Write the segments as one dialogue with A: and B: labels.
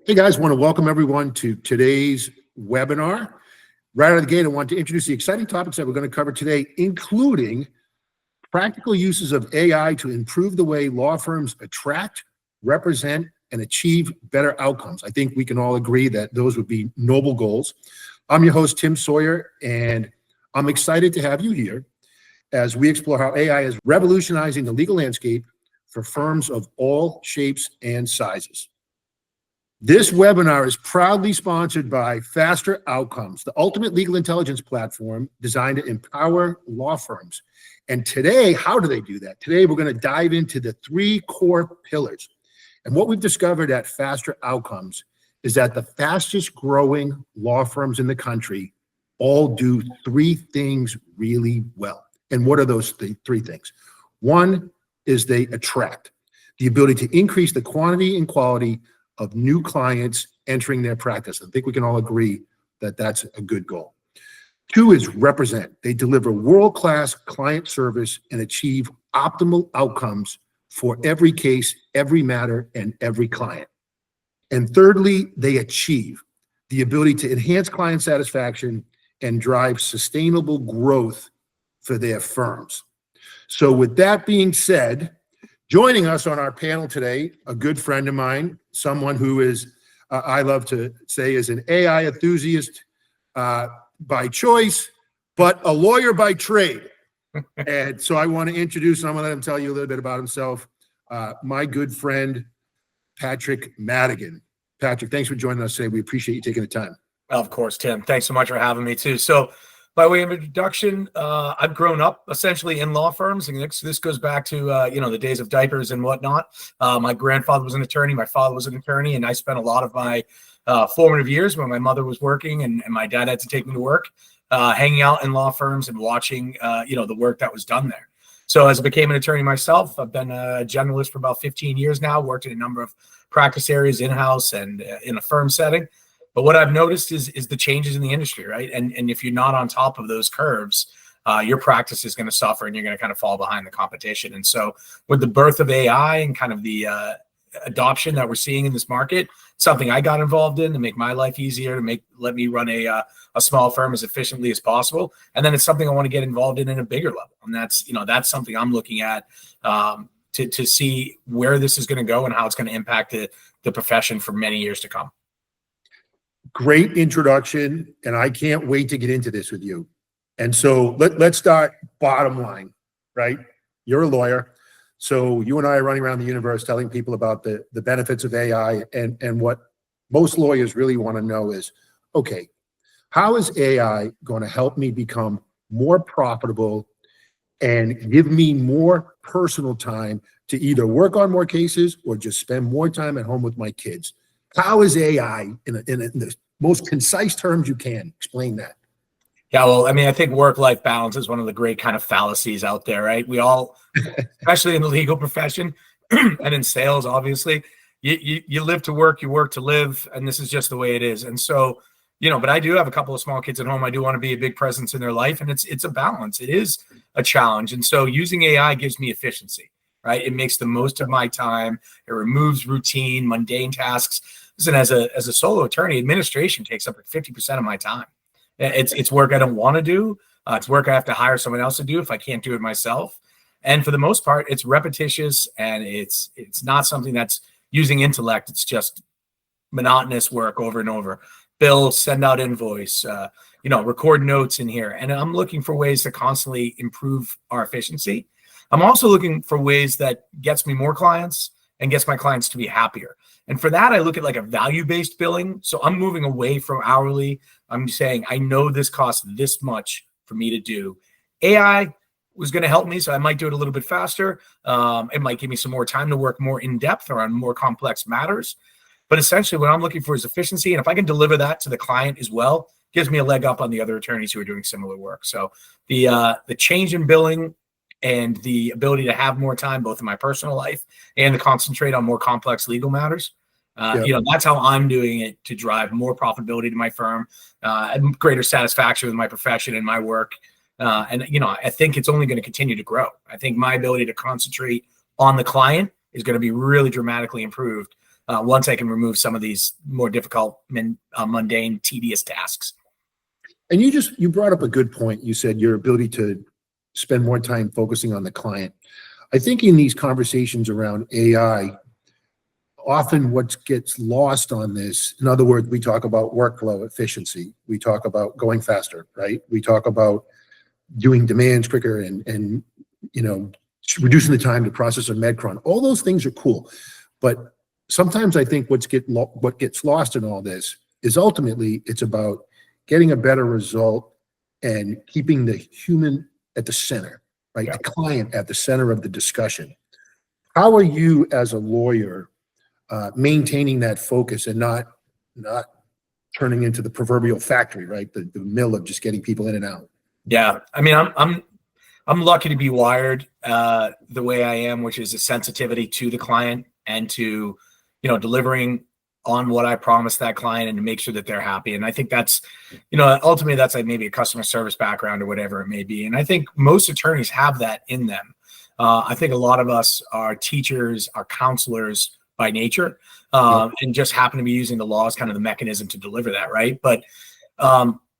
A: Hey guys, want to welcome everyone to today's webinar. Right out of the gate, I want to introduce the exciting topics that we're going to cover today, including practical uses of AI to improve the way law firms attract, represent, and achieve better outcomes. I think we can all agree that those would be noble goals. I'm your host, Tim Sawyer, and I'm excited to have you here as we explore how AI is revolutionizing the legal landscape for firms of all shapes and sizes. This webinar is proudly sponsored by Faster Outcomes, the ultimate legal intelligence platform designed to empower law firms. And today, how do they do that? Today, we're going to dive into the three core pillars. And what we've discovered at Faster Outcomes is that the fastest growing law firms in the country all do three things really well. And what are those three things? One is they attract, the ability to increase the quantity and quality of new clients entering their practice. I think we can all agree that that's a good goal. Two is represent. They deliver world-class client service and achieve optimal outcomes for every case, every matter, and every client. And thirdly, they achieve the ability to enhance client satisfaction and drive sustainable growth for their firms. So with that being said, joining us on our panel today, a good friend of mine, someone who is, I love to say, is an AI enthusiast by choice, but a lawyer by trade. And so I want to introduce him. I'm going to let him tell you a little bit about himself. My good friend, Patrick Madigan. Patrick, thanks for joining us today. We appreciate you taking the time.
B: Of course, Tim. Thanks so much for having me too. So by way of introduction, I've grown up essentially in law firms, and this goes back to the days of diapers and whatnot. My grandfather was an attorney, my father was an attorney, and I spent a lot of my formative years when my mother was working and my dad had to take me to work, hanging out in law firms and watching the work that was done there. So as I became an attorney myself, I've been a generalist for about 15 years now, worked in a number of practice areas in-house and in a firm setting. But what I've noticed is the changes in the industry, right? And if you're not on top of those curves, your practice is going to suffer and you're going to kind of fall behind the competition. And so with the birth of AI and kind of the adoption that we're seeing in this market, something I got involved in to make my life easier, to let me run a small firm as efficiently as possible. And then it's something I want to get involved in a bigger level. And that's something I'm looking at to see where this is going to go and how it's going to impact the profession for many years to come.
A: Great introduction, and I can't wait to get into this with you. And so let's start bottom line, right? You're a lawyer, so you and I are running around the universe telling people about the benefits of AI, and what most lawyers really want to know is, okay, how is AI going to help me become more profitable and give me more personal time to either work on more cases or just spend more time at home with my kids? How is AI, in the most concise terms you can, explain that?
B: Yeah, well, I mean, I think work-life balance is one of the great kind of fallacies out there, right? We all, especially in the legal profession and in sales, obviously, you live to work, you work to live, and this is just the way it is. And so, but I do have a couple of small kids at home. I do want to be a big presence in their life, and it's a balance. It is a challenge. And so using AI gives me efficiency, right? It makes the most of my time. It removes routine, mundane tasks. Listen, as a solo attorney, administration takes up like 50% of my time. It's work I don't want to do. It's work I have to hire someone else to do if I can't do it myself. And for the most part, it's repetitious and it's not something that's using intellect. It's just monotonous work over and over. Bill, send out invoice, record notes in here. And I'm looking for ways to constantly improve our efficiency. I'm also looking for ways that gets me more clients and gets my clients to be happier. And for that, I look at like a value-based billing. So I'm moving away from hourly. I'm saying, I know this costs this much for me to do. AI was going to help me, so I might do it a little bit faster. It might give me some more time to work more in depth or on more complex matters. But essentially what I'm looking for is efficiency. And if I can deliver that to the client as well, it gives me a leg up on the other attorneys who are doing similar work. So the change in billing and the ability to have more time, both in my personal life and to concentrate on more complex legal matters. That's how I'm doing it to drive more profitability to my firm, and greater satisfaction with my profession and my work. I think it's only going to continue to grow. I think my ability to concentrate on the client is going to be really dramatically improved once I can remove some of these more difficult, mundane, tedious tasks.
A: And you brought up a good point. You said your ability to spend more time focusing on the client. I think in these conversations around AI, often what gets lost on this, in other words, we talk about workflow efficiency. We talk about going faster, right? We talk about doing demands quicker and reducing the time to process a medcron. All those things are cool. But sometimes I think what gets lost in all this is ultimately it's about getting a better result and keeping the human at the center, right? Yeah. The client at the center of the discussion. How are you as a lawyer maintaining that focus and not turning into the proverbial factory, right? The mill of just getting people in and out.
B: Yeah, I mean, I'm lucky to be wired the way I am, which is a sensitivity to the client and to, delivering on what I promised that client and to make sure that they're happy. And I think that's, ultimately that's like maybe a customer service background or whatever it may be. And I think most attorneys have that in them. I think a lot of us are teachers, are counselors by nature, and just happen to be using the law as kind of the mechanism to deliver that, right? But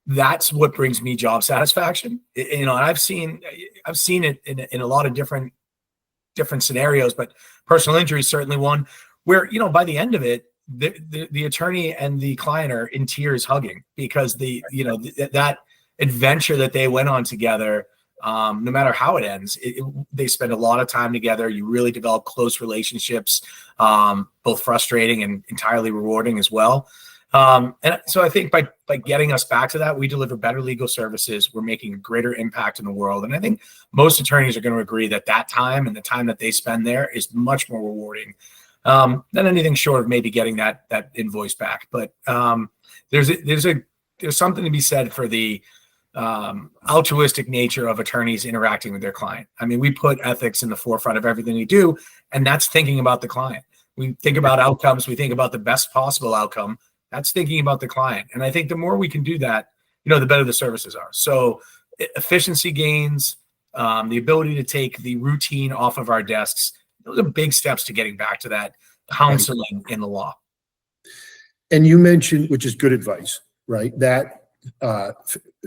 B: that's what brings me job satisfaction. And I've seen it in a lot of different scenarios, but personal injury is certainly one where, by the end of it, the attorney and the client are in tears hugging because that adventure that they went on together, no matter how it ends, they spend a lot of time together. You really develop close relationships, both frustrating and entirely rewarding as well. And so I think by getting us back to that, we deliver better legal services. We're making a greater impact in the world. And I think most attorneys are going to agree that time and the time that they spend there is much more rewarding than anything short of maybe getting that invoice back. But there's something to be said for the altruistic nature of attorneys interacting with their client. I mean, we put ethics in the forefront of everything we do, and that's thinking about the client. We think about outcomes. We think about the best possible outcome. That's thinking about the client. And I think the more we can do that, the better the services are. So efficiency gains, the ability to take the routine off of our desks, those are big steps to getting back to that counseling in the law.
A: And you mentioned, which is good advice, right? That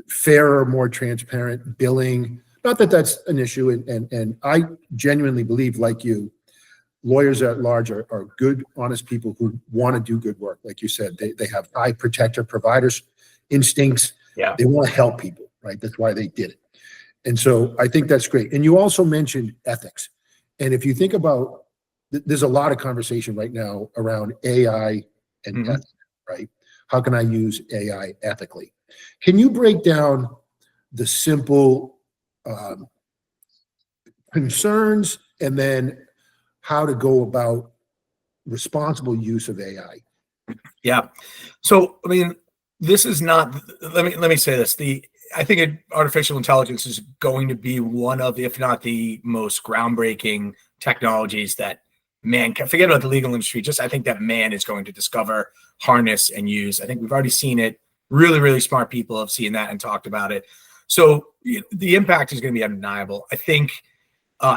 A: fairer, more transparent billing. Not that that's an issue. And I genuinely believe, like you, lawyers at large are good, honest people who want to do good work. Like you said, they have high protector providers instincts.
B: Yeah.
A: They want to help people, right? That's why they did it. And so I think that's great. And you also mentioned ethics. And if you think about, there's a lot of conversation right now around AI and ethics, right? How can I use AI ethically? Can you break down the simple concerns and then how to go about responsible use of AI?
B: Yeah. So, I mean, this is not, let me say this. I think artificial intelligence is going to be one of, if not the most groundbreaking technologies that man can, forget about the legal industry. I think that man is going to discover, harness, and use. I think we've already seen it. Really, really smart people have seen that and talked about it. So the impact is going to be undeniable. I think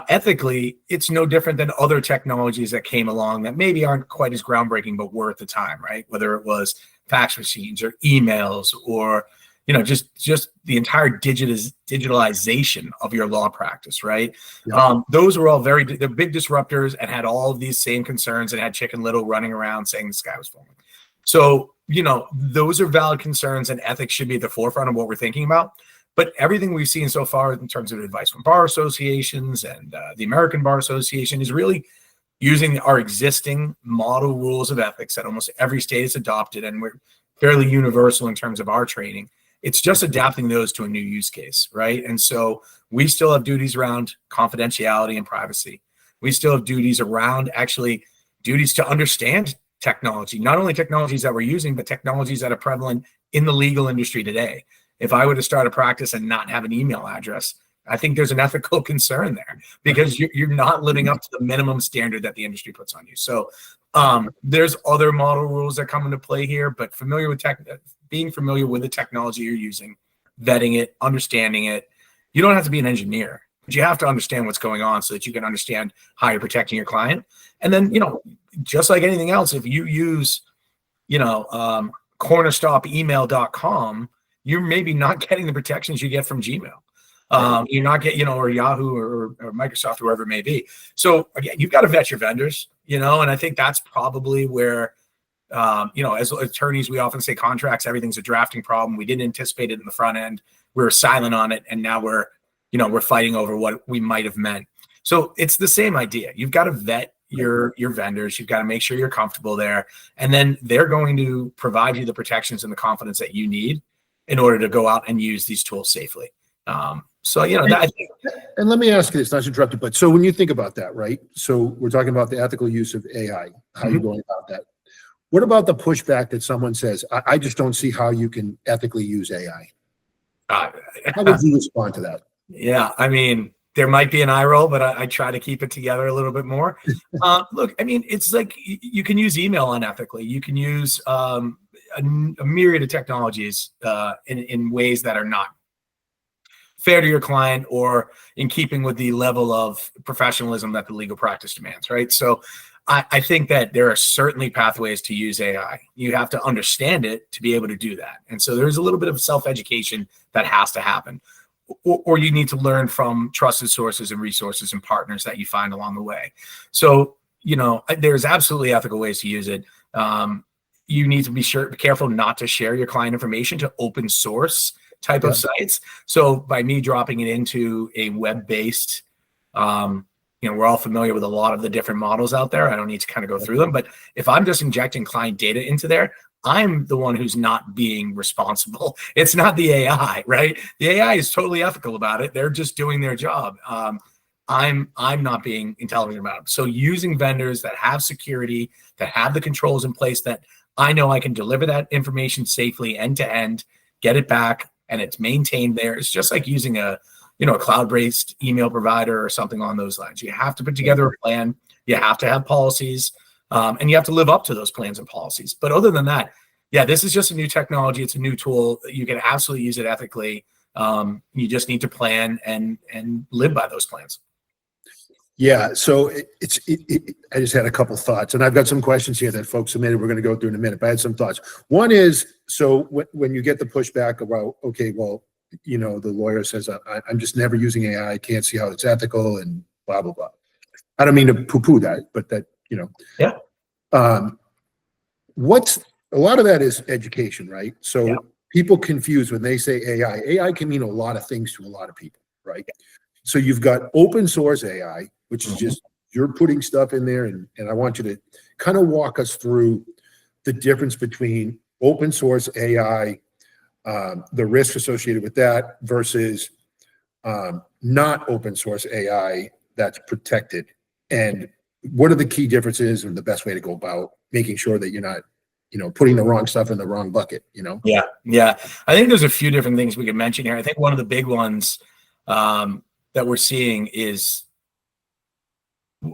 B: ethically, it's no different than other technologies that came along that maybe aren't quite as groundbreaking, but were at the time, right? Whether it was fax machines or emails or, just the entire digitalization of your law practice, right? Yeah. Those were all they're big disruptors and had all of these same concerns and had Chicken Little running around saying the sky was falling. So, those are valid concerns and ethics should be at the forefront of what we're thinking about. But everything we've seen so far in terms of advice from bar associations and the American Bar Association is really using our existing model rules of ethics that almost every state has adopted, and we're fairly universal in terms of our training. It's just adapting those to a new use case, right? And so we still have duties around confidentiality and privacy. We still have duties around duties to understand technology, not only technologies that we're using, but technologies that are prevalent in the legal industry today. If I were to start a practice and not have an email address, I think there's an ethical concern there because you're not living up to the minimum standard that the industry puts on you. So there's other model rules that come into play here, but being familiar with the technology you're using, vetting it, understanding it. You don't have to be an engineer But you have to understand what's going on so that you can understand how you're protecting your client. And then, just like anything else, if you use, cornerstopemail.com, you're maybe not getting the protections you get from Gmail. You're not getting, or Yahoo or Microsoft, whoever it may be. So again, you've got to vet your vendors, and I think that's probably where, as attorneys, we often say contracts, everything's a drafting problem. We didn't anticipate it in the front end. We were silent on it. And now we're fighting over what we might have meant. So it's the same idea. You've got to vet your vendors. You've got to make sure you're comfortable there. And then they're going to provide you the protections and the confidence that you need in order to go out and use these tools safely.
A: And let me ask you this, not to interrupt you, but so when you think about that, right? So we're talking about the ethical use of AI, how you're going about that. What about the pushback that someone says, I just don't see how you can ethically use AI? How would you respond to that?
B: Yeah, I mean, there might be an eye roll, but I try to keep it together a little bit more. Look, I mean, it's like you can use email unethically. You can use a myriad of technologies in ways that are not fair to your client or in keeping with the level of professionalism that the legal practice demands, right? So I think that there are certainly pathways to use AI. You have to understand it to be able to do that. And so there's a little bit of self-education that has to happen. Or you need to learn from trusted sources and resources and partners that you find along the way. So, there's absolutely ethical ways to use it. You need to be careful not to share your client information to open source type of sites. So by me dropping it into a web-based, we're all familiar with a lot of the different models out there. I don't need to kind of go through them, but if I'm just injecting client data into there, I'm the one who's not being responsible. It's not the AI, right? The AI is totally ethical about it. They're just doing their job. I'm not being intelligent about it. So using vendors that have security, that have the controls in place, that I know I can deliver that information safely end to end, get it back, and it's maintained there. It's just like using a cloud-based email provider or something on those lines. You have to put together a plan. You have to have policies, and you have to live up to those plans and policies. But other than that, this is just a new technology. It's a new tool. You can absolutely use it ethically. You just need to plan and live by those plans.
A: Yeah. So I just had a couple thoughts, and I've got some questions here that folks submitted. We're going to go through in a minute, but I had some thoughts. One is, so when you get the pushback about, okay, well, the lawyer says, I'm just never using AI. I can't see how it's ethical and blah, blah, blah. I don't mean to poo-poo that, but that, what's a lot of that is education, right? So people confuse when they say AI. AI can mean a lot of things to a lot of people, right? So you've got open source AI, which is just you're putting stuff in there, and I want you to kind of walk us through the difference between open source AI, the risk associated with that versus not open source AI that's protected, and what are the key differences and the best way to go about making sure that you're not putting the wrong stuff in the wrong bucket.
B: Yeah, I think there's a few different things we could mention here. I think one of the big ones that we're seeing is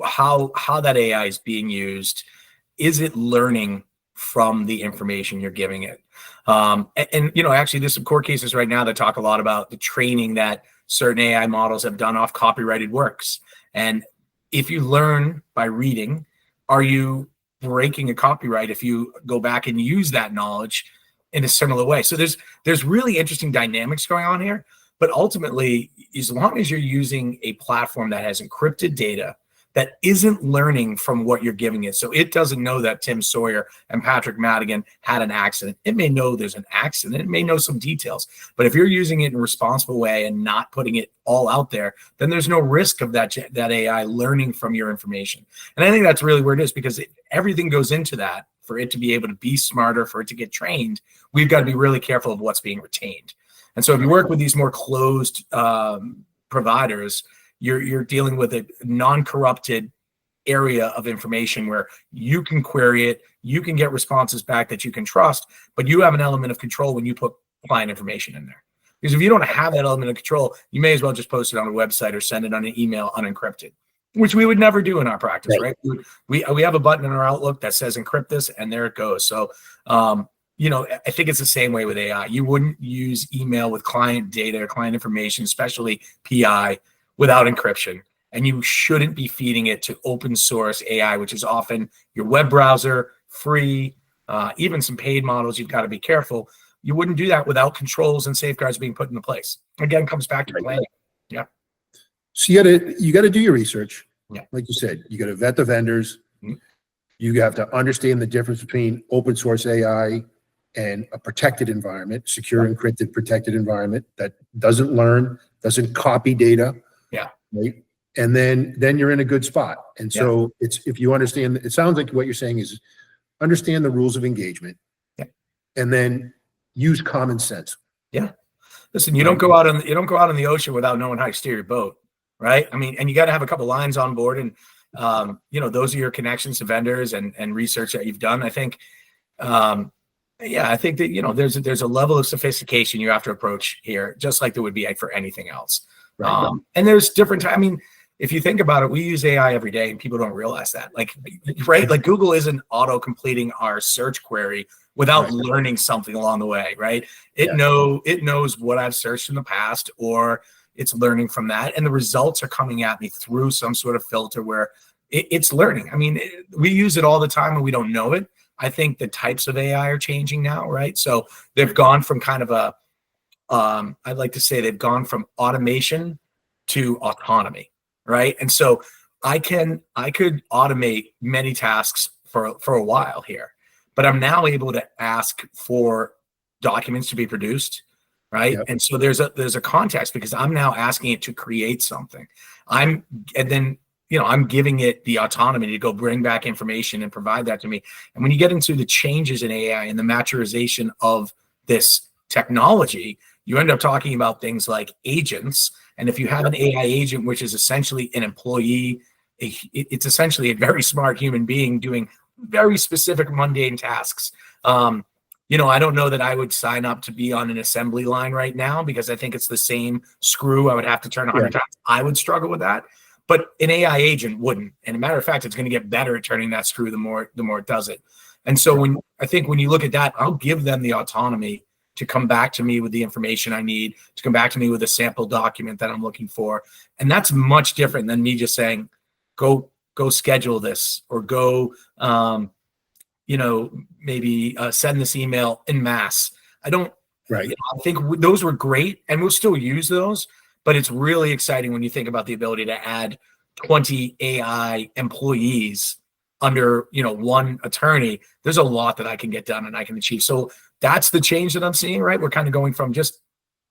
B: how that AI is being used. Is it learning from the information you're giving it? Actually there's some court cases right now that talk a lot about the training that certain AI models have done off copyrighted works. And if you learn by reading, are you breaking a copyright if you go back and use that knowledge in a similar way? So there's really interesting dynamics going on here. But ultimately, as long as you're using a platform that has encrypted data that isn't learning from what you're giving it. So it doesn't know that Tim Sawyer and Patrick Madigan had an accident. It may know there's an accident. It may know some details. But if you're using it in a responsible way and not putting it all out there, then there's no risk of that AI learning from your information. And I think that's really where it is, because everything goes into that. For it to be able to be smarter, for it to get trained, we've got to be really careful of what's being retained. And so if you work with these more closed providers, you're dealing with a non-corrupted area of information where you can query it, you can get responses back that you can trust, but you have an element of control when you put client information in there. Because if you don't have that element of control, you may as well just post it on a website or send it on an email unencrypted, which we would never do in our practice, right? We have a button in our Outlook that says encrypt this, and there it goes. So, I think it's the same way with AI. You wouldn't use email with client data or client information, especially PI, without encryption. And you shouldn't be feeding it to open source AI, which is often your web browser, free, even some paid models. You've got to be careful. You wouldn't do that without controls and safeguards being put into place. Again, comes back to planning. Yeah.
A: So you got to do your research.
B: Yeah.
A: Like you said, you got to vet the vendors.
B: Mm-hmm.
A: You have to understand the difference between open source AI and a protected environment, secure, encrypted, protected environment that doesn't learn, doesn't copy data.
B: Yeah.
A: Right. And then you're in a good spot. And so it's, if you understand, it sounds like what you're saying is understand the rules of engagement, and then use common sense.
B: Yeah. Listen, you don't go out in the ocean without knowing how to steer your boat, right? I mean, and you got to have a couple lines on board, and those are your connections to vendors and research that you've done. I think, I think that there's a level of sophistication you have to approach here, just like there would be for anything else.
A: Right.
B: And there's different. I mean, if you think about it, we use AI every day, and people don't realize that. Like, right? Like Google isn't auto completing our search query without learning something along the way, right? It knows what I've searched in the past, or it's learning from that, and the results are coming at me through some sort of filter where it's learning. I mean, we use it all the time, and we don't know it. I think the types of AI are changing now, right? So they've gone from kind of a, I'd like to say they've gone from automation to autonomy, right? And so I could automate many tasks for a while here, but I'm now able to ask for documents to be produced, right? Yep. And so there's a context, because I'm now asking it to create something. I'm giving it the autonomy to go bring back information and provide that to me. And when you get into the changes in AI and the maturization of this technology, you end up talking about things like agents. And if you have an AI agent, which is essentially an employee, it's essentially a very smart human being doing very specific mundane tasks. I don't know that I would sign up to be on an assembly line right now, because I think it's the same screw I would have to turn 100 times. I would struggle with that. But an AI agent wouldn't. And a matter of fact, it's going to get better at turning that screw the more it does it. And so when you look at that, I'll give them the autonomy to come back to me with the information I need, to come back to me with a sample document that I'm looking for. And that's much different than me just saying, go schedule this, or go, maybe send this email en masse. I don't, I think those were great, and we'll still use those, but it's really exciting when you think about the ability to add 20 AI employees under, one attorney. There's a lot that I can get done and I can achieve. So that's the change that I'm seeing, right? We're kind of going from just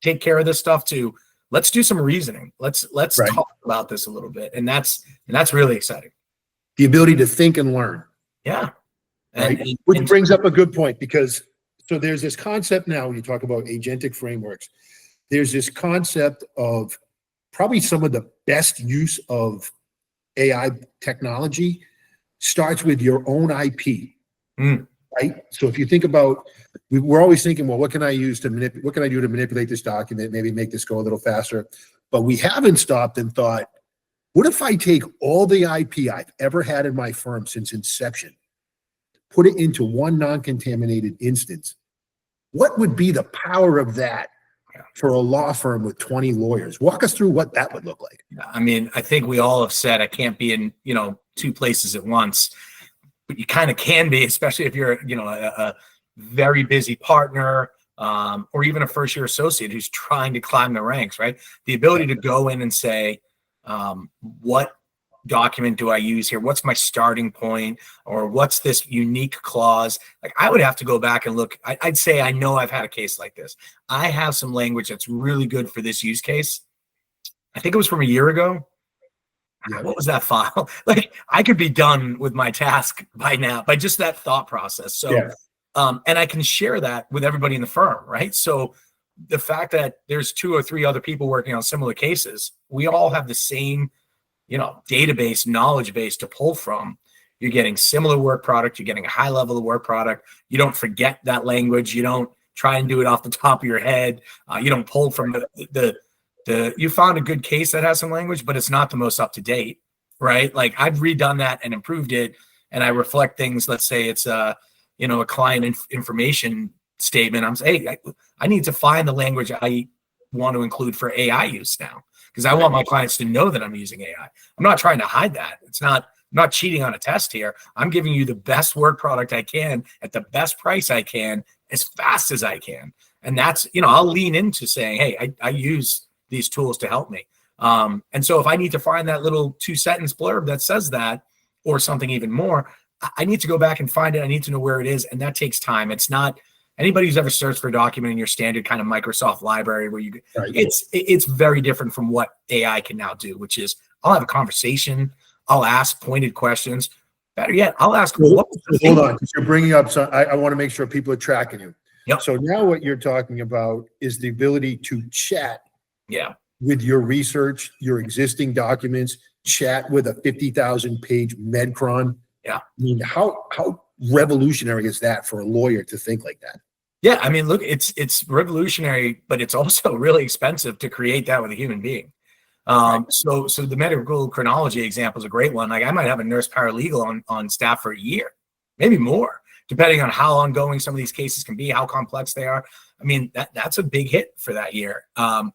B: take care of this stuff to let's do some reasoning. Let's talk about this a little bit. And that's really exciting.
A: The ability to think and learn.
B: Yeah.
A: Which brings up a good point, because so there's this concept now, when you talk about agentic frameworks, there's this concept of probably some of the best use of AI technology starts with your own IP, right? So if you think about, we're always thinking, well, what can I use to what can I do to manipulate this document, maybe make this go a little faster? But we haven't stopped and thought, what if I take all the IP I've ever had in my firm since inception, put it into one non-contaminated instance? What would be the power of that for a law firm with 20 lawyers? Walk us through what that would look like.
B: I mean, I think we all have said I can't be in, two places at once, but you kind of can be, especially if you're, a very busy partner, or even a first-year associate who's trying to climb the ranks, right? The ability to go in and say, what document do I use here? What's my starting point? Or what's this unique clause? Like, I would have to go back and look. I'd say, I know I've had a case like this. I have some language that's really good for this use case. I think it was from a year ago. Yeah. What was that file? Like, I could be done with my task by now, by just that thought process. So, and I can share that with everybody in the firm, right? So the fact that there's 2 or 3 other people working on similar cases, we all have the same, database, knowledge base to pull from. You're getting similar work product. You're getting a high level of work product. You don't forget that language. You don't try and do it off the top of your head. You don't pull from you found a good case that has some language, but it's not the most up to date, right? Like, I've redone that and improved it, and I reflect things. Let's say it's a client information statement. I'm saying, hey, I need to find the language I want to include for AI use now, because I want my clients to know that I'm using AI. I'm not trying to hide that. I'm not cheating on a test here. I'm giving you the best work product I can at the best price I can as fast as I can. And that's, I'll lean into saying, hey, I use these tools to help me. And so if I need to find that little 2-sentence blurb that says that, or something even more, I need to go back and find it. I need to know where it is. And that takes time. It's not anybody who's ever searched for a document in your standard kind of Microsoft library where it's very different from what AI can now do, which is I'll have a conversation. I'll ask pointed questions. Better yet, I'll ask.
A: Hold on, because you're bringing up. So I want to make sure people are tracking you.
B: Yep.
A: So now what you're talking about is the ability to chat.
B: Yeah.
A: With your research, your existing documents, chat with a 50,000 page Medcron.
B: Yeah.
A: I mean, how revolutionary is that for a lawyer to think like that?
B: Yeah. I mean, look, it's revolutionary, but it's also really expensive to create that with a human being. So the medical chronology example is a great one. Like I might have a nurse paralegal on staff for a year, maybe more, depending on how ongoing some of these cases can be, how complex they are. I mean, that's a big hit for that year.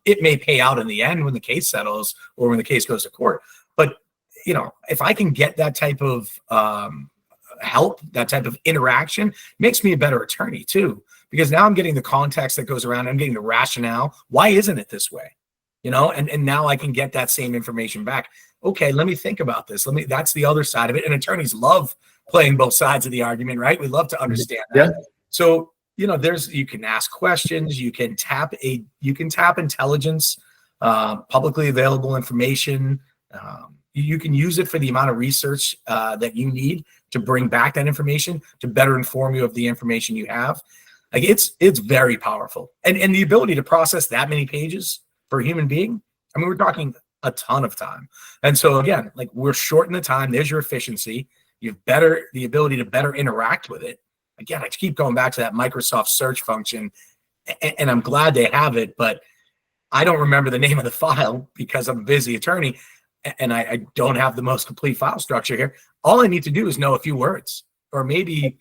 B: It may pay out in the end when the case settles or when the case goes to court. But, if I can get that type of help, that type of interaction, makes me a better attorney too, because now I'm getting the context that goes around. I'm getting the rationale. Why isn't it this way? And now I can get that same information back. Okay, let me think about this. That's the other side of it. And attorneys love playing both sides of the argument, right? We love to understand that. Yeah. So, you can ask questions, you can tap intelligence, publicly available information. You can use it for the amount of research that you need to bring back that information to better inform you of the information you have. Like it's very powerful. And the ability to process that many pages for a human being, I mean, we're talking a ton of time. And so again, like we're shorting the time, there's your efficiency. You've the ability to better interact with it. Again, I keep going back to that Microsoft search function, and I'm glad they have it, but I don't remember the name of the file because I'm a busy attorney and I don't have the most complete file structure here. All I need to do is know a few words, or maybe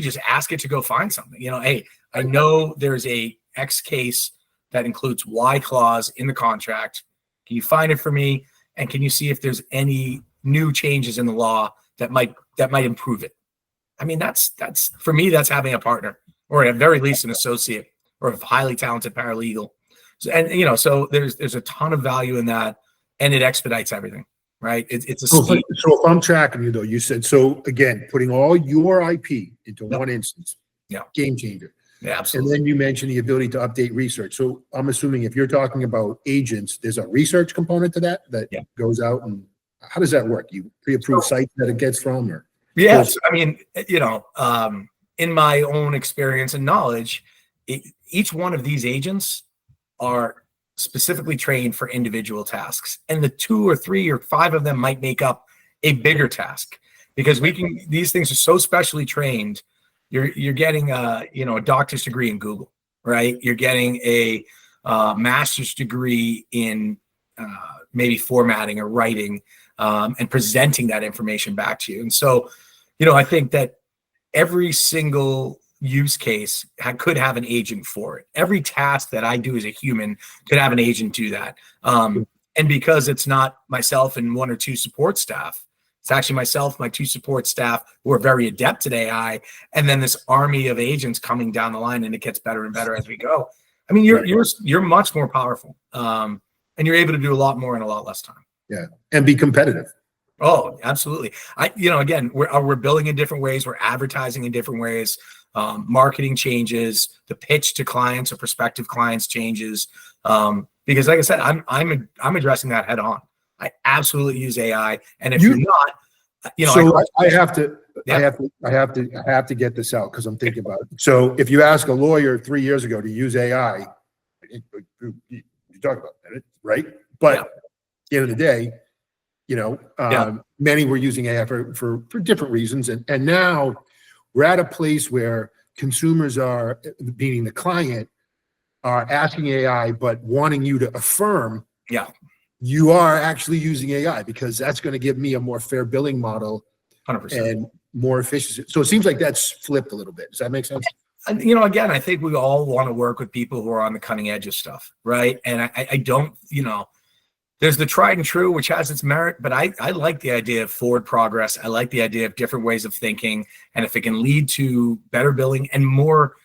B: just ask it to go find something. Hey, I know there's a X case that includes Y clause in the contract. Can you find it for me? And can you see if there's any new changes in the law that might improve it? I mean, that's for me, that's having a partner, or at very least an associate, or a highly talented paralegal. So there's a ton of value in that, and it expedites everything, right? It's a speed.
A: So if I'm tracking you though, you said, so again, putting all your IP into one instance, game changer.
B: Yeah, absolutely.
A: And then you mentioned the ability to update research. So I'm assuming if you're talking about agents, there's a research component to that goes out, and how does that work? You pre-approve sites that it gets from, or?
B: Yes. I mean, in my own experience and knowledge, each one of these agents are specifically trained for individual tasks. And the 2 or 3 or 5 of them might make up a bigger task, because these things are so specially trained. You're getting a doctor's degree in Google, right? You're getting a master's degree in maybe formatting or writing, and presenting that information back to you. And so, I think that every single use case could have an agent for it. Every task that I do as a human could have an agent do that. And because it's not myself and 1 or 2 support staff, it's actually myself, my 2 support staff who are very adept at AI, and then this army of agents coming down the line, and it gets better and better as we go. I mean, you're much more powerful, and you're able to do a lot more in a lot less time.
A: Yeah, and be competitive.
B: Oh, absolutely. Again, we're building in different ways. We're advertising in different ways. Marketing changes. The pitch to clients or prospective clients changes. Because, like I said, I'm addressing that head on. I absolutely use AI, and if you're not,
A: so I have to get this out because I'm thinking about it. So if you ask a lawyer 3 years ago to use AI, you talk about that, right? But at the end of the day, many were using AI for different reasons, and now we're at a place where consumers are, meaning the client, are asking AI but wanting you to affirm.
B: Yeah.
A: You are actually using AI because that's going to give me a more fair billing model
B: 100%.
A: And more efficiency. So it seems like that's flipped a little bit. Does that make sense?
B: Again, I think we all want to work with people who are on the cutting edge of stuff, right? And I don't, There's the tried and true, which has its merit, but I like the idea of forward progress. I like the idea of different ways of thinking. And if it can lead to better billing and more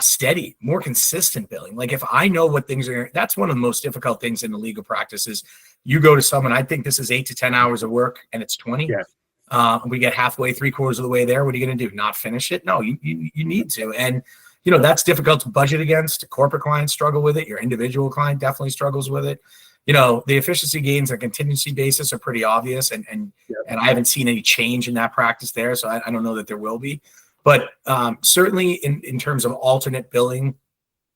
B: steady, more consistent billing. Like if I know what things are, that's one of the most difficult things in the legal practice is you go to someone, I think this is 8 to 10 hours of work and it's 20.
A: Yeah.
B: We get halfway, 3/4 of the way there. What are you going to do? Not finish it? No, you need to. And, you know, that's difficult to budget against. Corporate clients struggle with it. Your individual client definitely struggles with it. You know, the efficiency gains on a contingency basis are pretty obvious. And I haven't seen any change in that practice there. So I don't know that there will be. But certainly in terms of alternate billing,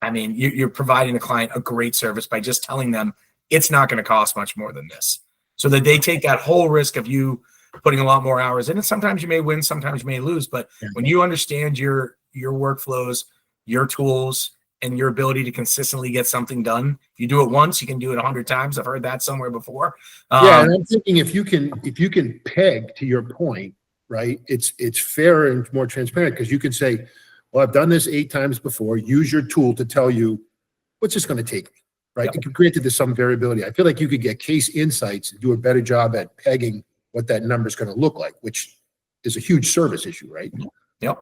B: I mean, you're providing the client a great service by just telling them it's not going to cost much more than this. So that they take that whole risk of you putting a lot more hours in. And sometimes you may win, sometimes you may lose. But when you understand your workflows, your tools, and your ability to consistently get something done, if you do it once, you can do it 100 times. I've heard that somewhere before.
A: Yeah, and I'm thinking if you can peg, to your point, right, it's fairer and more transparent because you can say, well, I've done this 8 times before. Use your tool to tell you what's this going to take me, right? Yep. Granted, there's some variability. I feel like you could get case insights and do a better job at pegging what that number is going to look like, which is a huge service issue, right?
B: Yep.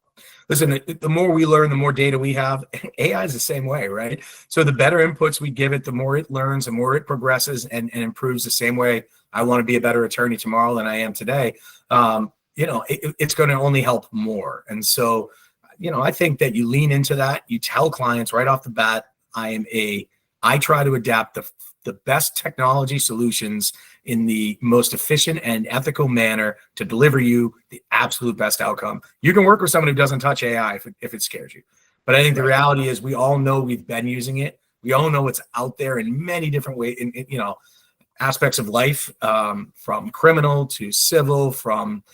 B: Listen, the more we learn, the more data we have. AI is the same way, right? So the better inputs we give it, the more it learns, the more it progresses and improves the same way. I want to be a better attorney tomorrow than I am today. You know, it's going to only help more. And so, you know, I think that you lean into that. You tell clients right off the bat, I try to adapt the best technology solutions in the most efficient and ethical manner to deliver you the absolute best outcome. You can work with someone who doesn't touch AI if it scares you. But I think the reality is we all know we've been using it. We all know it's out there in many different ways, in you know, aspects of life, from criminal to civil, from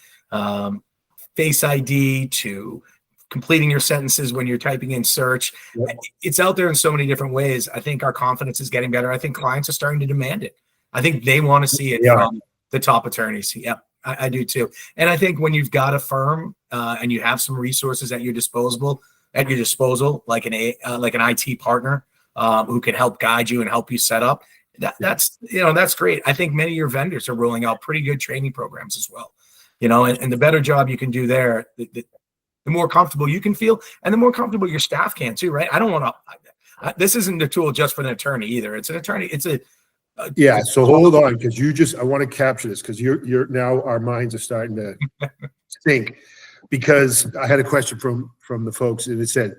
B: Face ID to completing your sentences when you're typing in search. Yep. It's out there in so many different ways. I think our confidence is getting better. I think clients are starting to demand it. I think they want to see it from the top attorneys. Yep, I do too. And I think when you've got a firm and you have some resources at your disposal, like an IT partner who can help guide you and help you set up, that's great. I think many of your vendors are rolling out pretty good training programs as well. You know, and the better job you can do there, the more comfortable you can feel, and the more comfortable your staff can too, right? I don't want to. This isn't a tool just for an attorney either. It's an attorney. It's a
A: So hold on, because I want to capture this because you're now our minds are starting to think. Because I had a question from the folks, and it said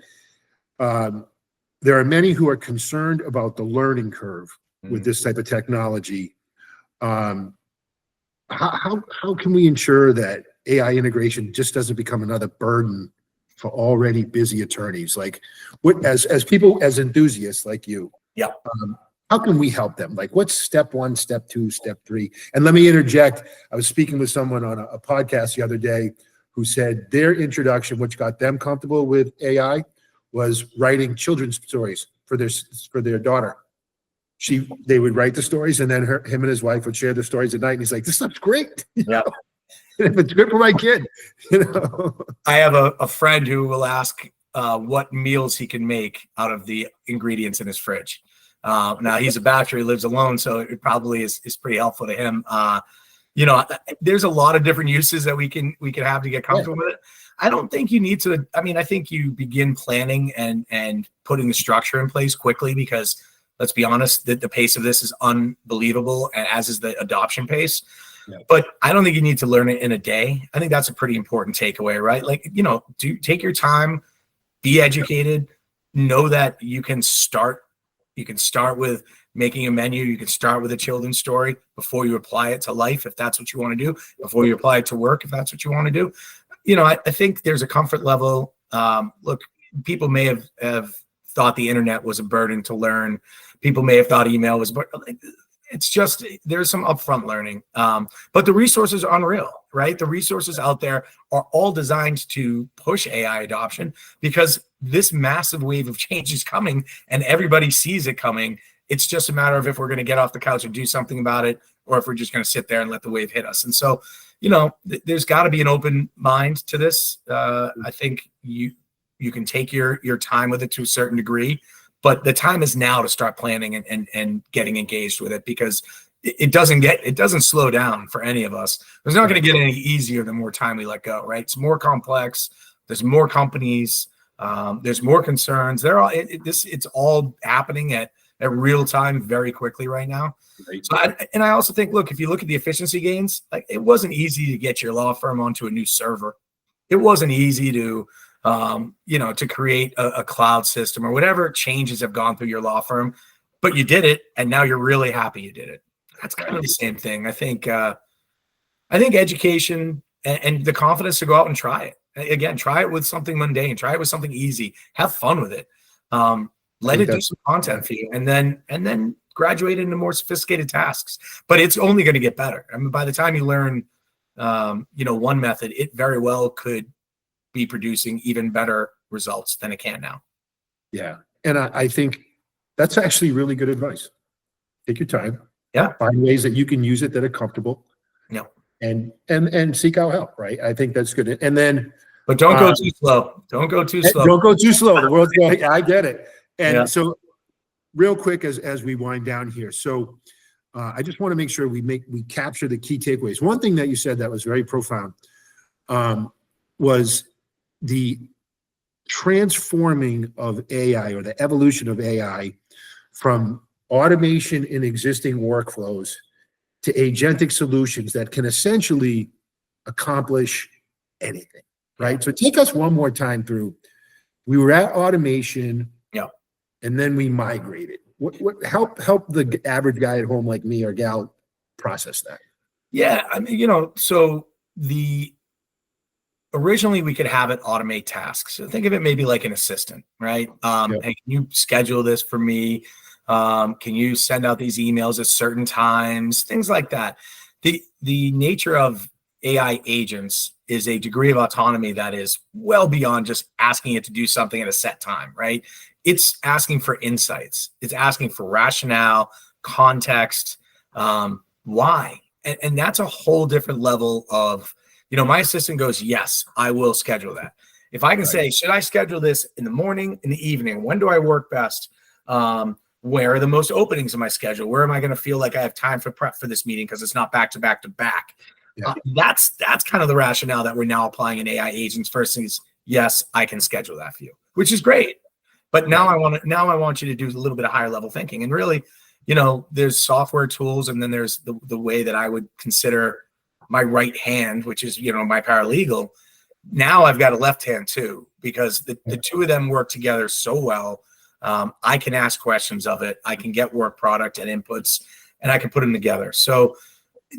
A: there are many who are concerned about the learning curve with this type of technology. How can we ensure that AI integration just doesn't become another burden for already busy attorneys? Like, what as people, as enthusiasts like you, how can we help them? Like, what's step 1, step 2, step 3? And let me interject. I was speaking with someone on a podcast the other day who said their introduction, which got them comfortable with AI, was writing children's stories for their daughter. They would write the stories, and then him and his wife would share the stories at night. And he's like, "This stuff's great." Yeah. If it's good for my kid, you know.
B: I have a friend who will ask what meals he can make out of the ingredients in his fridge. Now he's a bachelor, he lives alone, so it probably is pretty helpful to him. You know, there's a lot of different uses that we can have to get comfortable with it. I don't think you need to. I mean, I think you begin planning and putting the structure in place quickly because let's be honest, the pace of this is unbelievable, and as is the adoption pace. Yeah. But I don't think you need to learn it in a day. I think that's a pretty important takeaway, right? Like, you know, take your time, be educated, know that you can start with making a menu. You can start with a children's story before you apply it to life, if that's what you want to do, before you apply it to work, if that's what you want to do. You know, I think there's a comfort level. Look, people may have thought the internet was a burden to learn. People may have thought email was, but it's just, there's some upfront learning. But the resources are unreal, right? The resources out there are all designed to push AI adoption because this massive wave of change is coming and everybody sees it coming. It's just a matter of if we're going to get off the couch and do something about it, or if we're just going to sit there and let the wave hit us. And so, you know, there's got to be an open mind to this. I think you can take your time with it to a certain degree, but the time is now to start planning and getting engaged with it, because it doesn't slow down for any of us. It's not going to get any easier the more time we let go, right? It's more complex. There's more companies. There's more concerns. It's all happening at real time very quickly right now.
A: Right.
B: So I also think, look, if you look at the efficiency gains, like it wasn't easy to get your law firm onto a new server. It wasn't easy to, to create a cloud system or whatever changes have gone through your law firm, but you did it, and now you're really happy you did it. That's kind of the same thing. I think education and the confidence to go out and try it. Again, try it with something mundane. Try it with something easy. Have fun with it. Let it do some content for you, and then graduate into more sophisticated tasks. But it's only going to get better. I mean, by the time you learn, one method, it very well could be producing even better results than it can now.
A: Yeah, and I think that's actually really good advice. Take your time.
B: Yeah.
A: Find ways that you can use it that are comfortable.
B: Yeah.
A: And seek out help. Right. I think that's good. And then,
B: but don't go too slow. Don't go too slow.
A: Don't go too slow. The world's going. I get it. And
B: yeah.
A: So, real quick as we wind down here. So, I just want to make sure we capture the key takeaways. One thing that you said that was very profound was the transforming of AI, or the evolution of AI from automation in existing workflows to agentic solutions that can essentially accomplish anything, right? So take us one more time through. We were at automation,
B: yeah,
A: and then we migrated. What help the average guy at home like me or gal process that?
B: Yeah, I mean, so originally we could have it automate tasks. So think of it maybe like an assistant, right? Hey, can you schedule this for me? Can you send out these emails at certain times? Things like that. The nature of AI agents is a degree of autonomy that is well beyond just asking it to do something at a set time, right? It's asking for insights. It's asking for rationale, context, why. And that's a whole different level of, my assistant goes, yes, I will schedule that. If I can say, should I schedule this in the morning, in the evening? When do I work best? Where are the most openings in my schedule? Where am I going to feel like I have time for prep for this meeting because it's not back to back to back? Yeah. That's kind of the rationale that we're now applying in AI agents. First thing is, yes, I can schedule that for you, which is great. But now I want you to do a little bit of higher level thinking. And really, there's software tools, and then there's the way that I would consider my right hand, which is, my paralegal. Now I've got a left hand too, because the two of them work together so well. I can ask questions of it. I can get work product and inputs, and I can put them together. So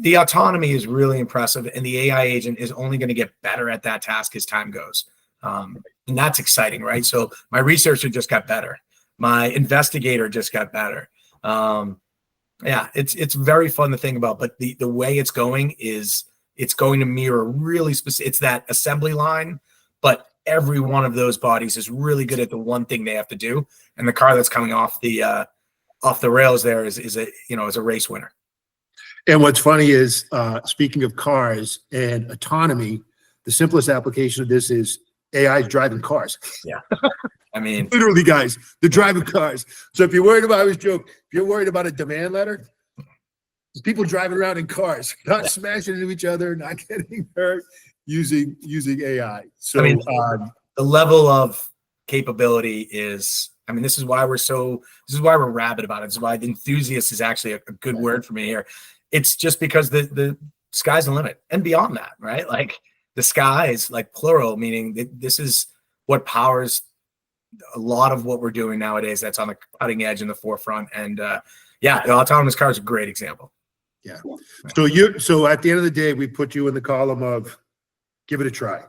B: the autonomy is really impressive, and the AI agent is only going to get better at that task as time goes. And that's exciting, right? So my researcher just got better. My investigator just got better. It's very fun to think about, but the way it's going is it's going to mirror really specific. It's that assembly line, but every one of those bodies is really good at the one thing they have to do. And the car that's coming off the rails there is a race winner.
A: And what's funny is, speaking of cars and autonomy, the simplest application of this is AI is driving cars.
B: Yeah. I mean,
A: literally, guys, they're driving cars. So if you're worried about, I always joke, if you're worried about a demand letter, there's people driving around in cars, not smashing into each other, not getting hurt using AI. So I mean,
B: the level of capability is, this is why we're rabid about it. This is why the enthusiast is actually a good word for me here. It's just because the sky's the limit and beyond that, right? Like the sky is like plural, meaning this is what powers a lot of what we're doing nowadays. That's on the cutting edge in the forefront. And the autonomous car is a great example.
A: Yeah. So at the end of the day, we put you in the column of give it a try.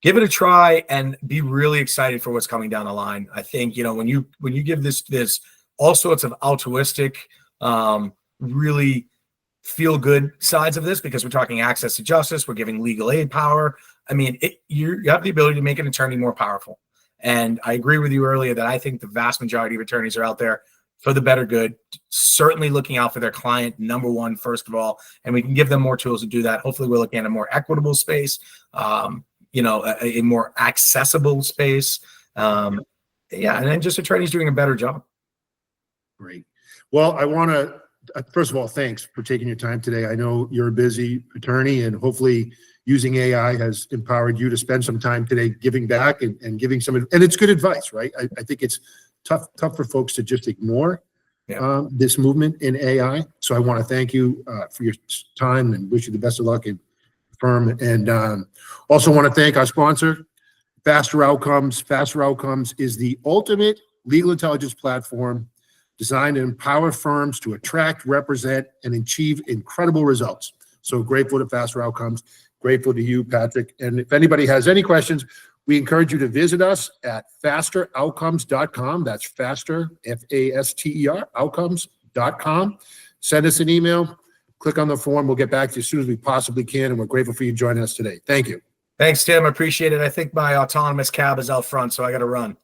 B: Give it a try and be really excited for what's coming down the line. I think, when you give this all sorts of altruistic, really feel good sides of this, because we're talking access to justice, we're giving legal aid power. You have the ability to make an attorney more powerful. And I agree with you earlier that I think the vast majority of attorneys are out there for the better good, certainly looking out for their client, number one, first of all, and we can give them more tools to do that. Hopefully we're looking at a more equitable space, a more accessible space. And then just attorneys doing a better job.
A: Great. Well, I want to first of all, thanks for taking your time today. I know you're a busy attorney, and hopefully using AI has empowered you to spend some time today giving back and giving some, and it's good advice, right? I think it's tough for folks to just ignore this movement in AI. So I want to thank you for your time and wish you the best of luck in firm. And also want to thank our sponsor, Faster Outcomes. Faster Outcomes is the ultimate legal intelligence platform designed to empower firms to attract, represent, and achieve incredible results. So grateful to Faster Outcomes, grateful to you, Patrick. And if anybody has any questions, we encourage you to visit us at fasteroutcomes.com. That's faster, F-A-S-T-E-R, outcomes.com. Send us an email, click on the form. We'll get back to you as soon as we possibly can. And we're grateful for you joining us today. Thank you.
B: Thanks, Tim. I appreciate it. I think my autonomous cab is out front, so I got to run.